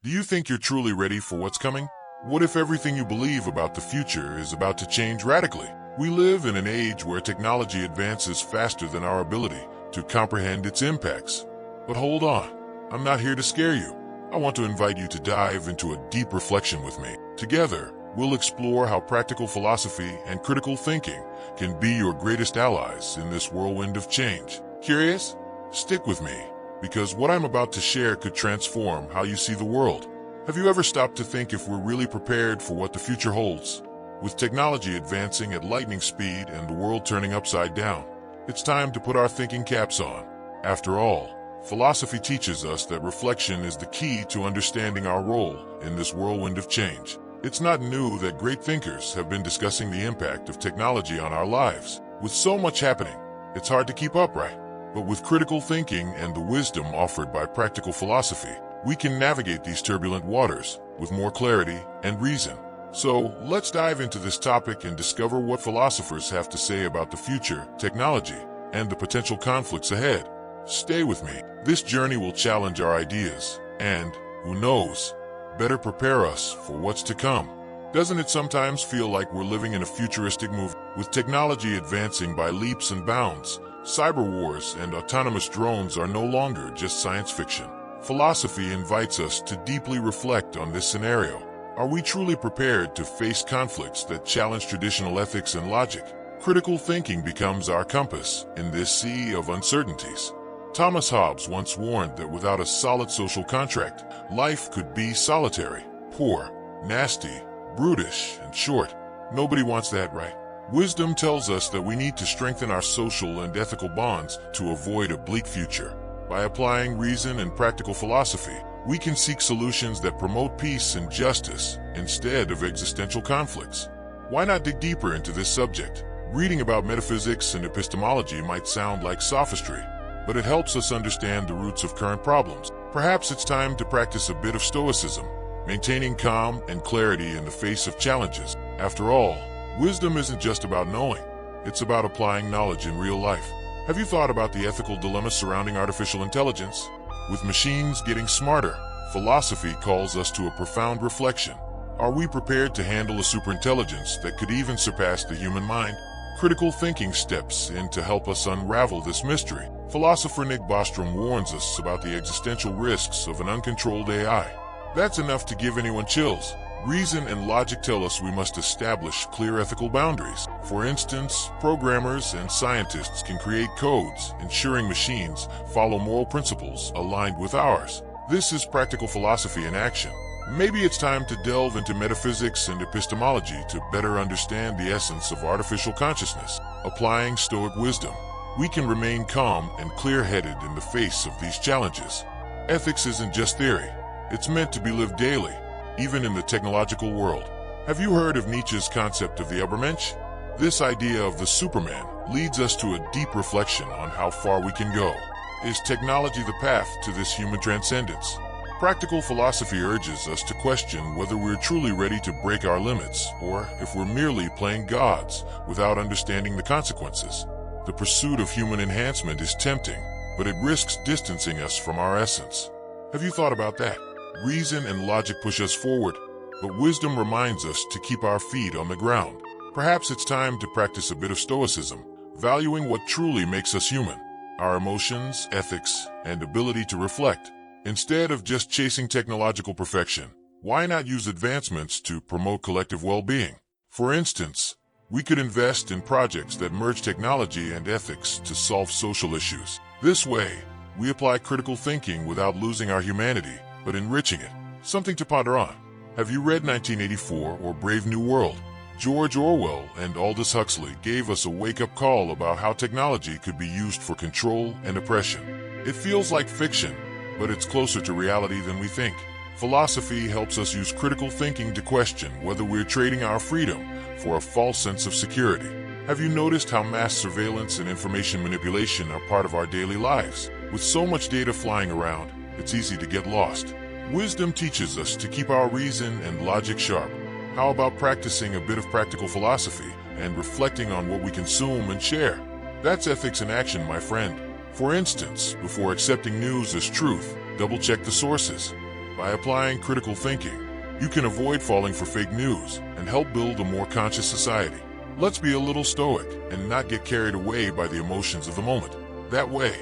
Do you think you're truly ready for what's coming? What if everything you believe about the future is about to change radically? We live in an age where technology advances faster than our ability to comprehend its impacts. But hold on, I'm not here to scare you. I want to invite you to dive into a deep reflection with me. Together, we'll explore how practical philosophy and critical thinking can be your greatest allies in this whirlwind of change. Curious? Stick with me, because what I'm about to share could transform how you see the world. Have you ever stopped to think if we're really prepared for what the future holds? With technology advancing at lightning speed and the world turning upside down, it's time to put our thinking caps on. After all, philosophy teaches us that reflection is the key to understanding our role in this whirlwind of change. It's not new that great thinkers have been discussing the impact of technology on our lives. With so much happening, it's hard to keep up, right? But with critical thinking and the wisdom offered by practical philosophy, we can navigate these turbulent waters with more clarity and reason. So, let's dive into this topic and discover what philosophers have to say about the future, technology, and the potential conflicts ahead. Stay with me. This journey will challenge our ideas and, who knows, better prepare us for what's to come. Doesn't it sometimes feel like we're living in a futuristic movie? With technology advancing by leaps and bounds, cyber wars and autonomous drones are no longer just science fiction. Philosophy invites us to deeply reflect on this scenario. Are we truly prepared to face conflicts that challenge traditional ethics and logic? Critical thinking becomes our compass in this sea of uncertainties. Thomas Hobbes once warned that without a solid social contract, life could be solitary, poor, nasty, brutish, and short. Nobody wants that, right? Wisdom tells us that we need to strengthen our social and ethical bonds to avoid a bleak future. By applying reason and practical philosophy, we can seek solutions that promote peace and justice instead of existential conflicts. Why not dig deeper into this subject? Reading about metaphysics and epistemology might sound like sophistry, but it helps us understand the roots of current problems. Perhaps it's time to practice a bit of stoicism, maintaining calm and clarity in the face of challenges. After all, wisdom isn't just about knowing, it's about applying knowledge in real life. Have you thought about the ethical dilemma surrounding artificial intelligence? With machines getting smarter, philosophy calls us to a profound reflection. Are we prepared to handle a superintelligence that could even surpass the human mind? Critical thinking steps in to help us unravel this mystery. Philosopher Nick Bostrom warns us about the existential risks of an uncontrolled AI. That's enough to give anyone chills. Reason and logic tell us we must establish clear ethical boundaries. For instance, programmers and scientists can create codes, ensuring machines follow moral principles aligned with ours. This is practical philosophy in action. Maybe it's time to delve into metaphysics and epistemology to better understand the essence of artificial consciousness. Applying Stoic wisdom, we can remain calm and clear-headed in the face of these challenges. Ethics isn't just theory. It's meant to be lived daily, even in the technological world. Have you heard of Nietzsche's concept of the Übermensch? This idea of the Superman leads us to a deep reflection on how far we can go. Is technology the path to this human transcendence? Practical philosophy urges us to question whether we're truly ready to break our limits, or if we're merely playing gods without understanding the consequences. The pursuit of human enhancement is tempting, but it risks distancing us from our essence. Have you thought about that? Reason and logic push us forward, but wisdom reminds us to keep our feet on the ground. Perhaps it's time to practice a bit of stoicism, valuing what truly makes us human, our emotions, ethics, and ability to reflect. Instead of just chasing technological perfection, why not use advancements to promote collective well-being? For instance, we could invest in projects that merge technology and ethics to solve social issues. This way, we apply critical thinking without losing our humanity, but enriching it. Something to ponder on. Have you read 1984 or Brave New World? George Orwell and Aldous Huxley gave us a wake-up call about how technology could be used for control and oppression. It feels like fiction, but it's closer to reality than we think. Philosophy helps us use critical thinking to question whether we're trading our freedom for a false sense of security. Have you noticed how mass surveillance and information manipulation are part of our daily lives? With so much data flying around, it's easy to get lost. Wisdom teaches us to keep our reason and logic sharp. How about practicing a bit of practical philosophy and reflecting on what we consume and share? That's ethics in action, my friend. For instance, before accepting news as truth, double-check the sources. By applying critical thinking, you can avoid falling for fake news and help build a more conscious society. Let's be a little stoic and not get carried away by the emotions of the moment. That way,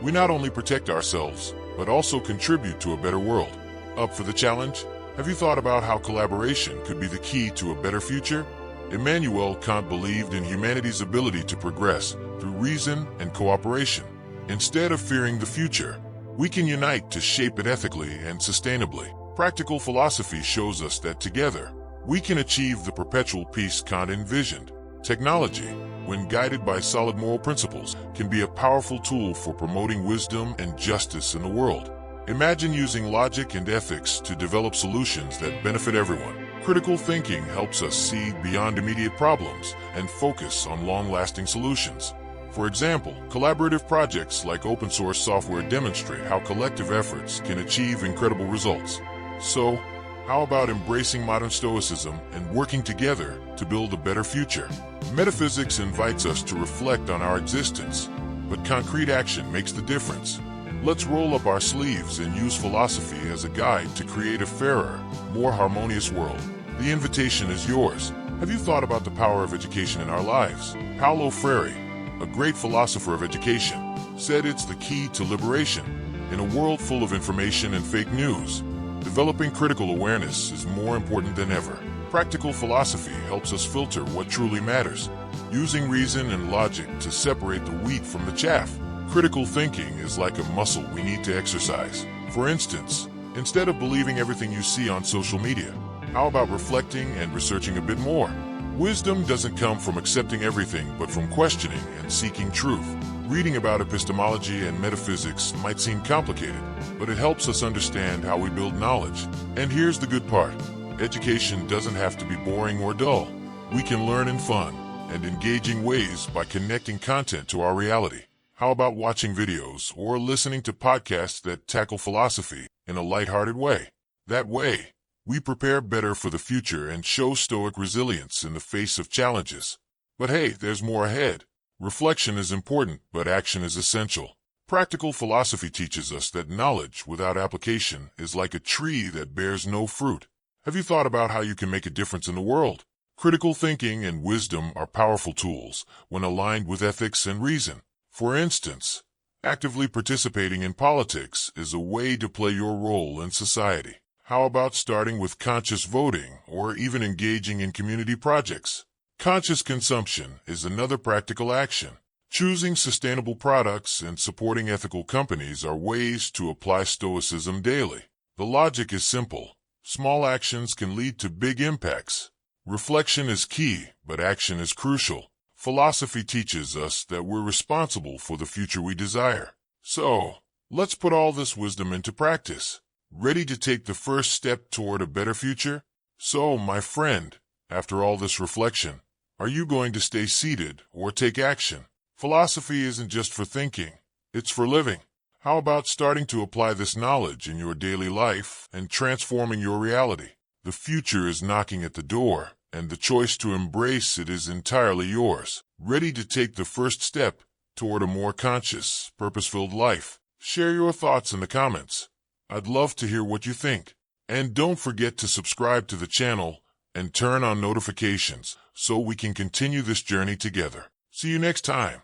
we not only protect ourselves, but also contribute to a better world. Up for the challenge? Have you thought about how collaboration could be the key to a better future? Immanuel Kant believed in humanity's ability to progress through reason and cooperation. Instead of fearing the future, we can unite to shape it ethically and sustainably. Practical philosophy shows us that together, we can achieve the perpetual peace Kant envisioned. Technology, when guided by solid moral principles, can be a powerful tool for promoting wisdom and justice in the world. Imagine using logic and ethics to develop solutions that benefit everyone. Critical thinking helps us see beyond immediate problems and focus on long-lasting solutions. For example, collaborative projects like open-source software demonstrate how collective efforts can achieve incredible results. So, how about embracing modern stoicism and working together to build a better future? Metaphysics invites us to reflect on our existence, but concrete action makes the difference. Let's roll up our sleeves and use philosophy as a guide to create a fairer, more harmonious world. The invitation is yours. Have you thought about the power of education in our lives? Paulo Freire, a great philosopher of education, said it's the key to liberation. In a world full of information and fake news, developing critical awareness is more important than ever. Practical philosophy helps us filter what truly matters, using reason and logic to separate the wheat from the chaff. Critical thinking is like a muscle we need to exercise. For instance, instead of believing everything you see on social media, how about reflecting and researching a bit more? Wisdom doesn't come from accepting everything, but from questioning and seeking truth. Reading about epistemology and metaphysics might seem complicated, but it helps us understand how we build knowledge. And here's the good part. Education doesn't have to be boring or dull. We can learn in fun and engaging ways by connecting content to our reality. How about watching videos or listening to podcasts that tackle philosophy in a lighthearted way? That way, we prepare better for the future and show stoic resilience in the face of challenges. But hey, there's more ahead. Reflection is important, but action is essential. Practical philosophy teaches us that knowledge without application is like a tree that bears no fruit. Have you thought about how you can make a difference in the world? Critical thinking and wisdom are powerful tools when aligned with ethics and reason. For instance, actively participating in politics is a way to play your role in society. How about starting with conscious voting or even engaging in community projects? Conscious consumption is another practical action. Choosing sustainable products and supporting ethical companies are ways to apply stoicism daily. The logic is simple. Small actions can lead to big impacts. Reflection is key, but action is crucial. Philosophy teaches us that we're responsible for the future we desire. So, let's put all this wisdom into practice. Ready to take the first step toward a better future? So, my friend, after all this reflection, are you going to stay seated or take action? Philosophy isn't just for thinking, it's for living. How about starting to apply this knowledge in your daily life and transforming your reality? The future is knocking at the door, and the choice to embrace it is entirely yours. Ready to take the first step toward a more conscious, purpose-filled life? Share your thoughts in the comments. I'd love to hear what you think. And don't forget to subscribe to the channel and turn on notifications so we can continue this journey together. See you next time.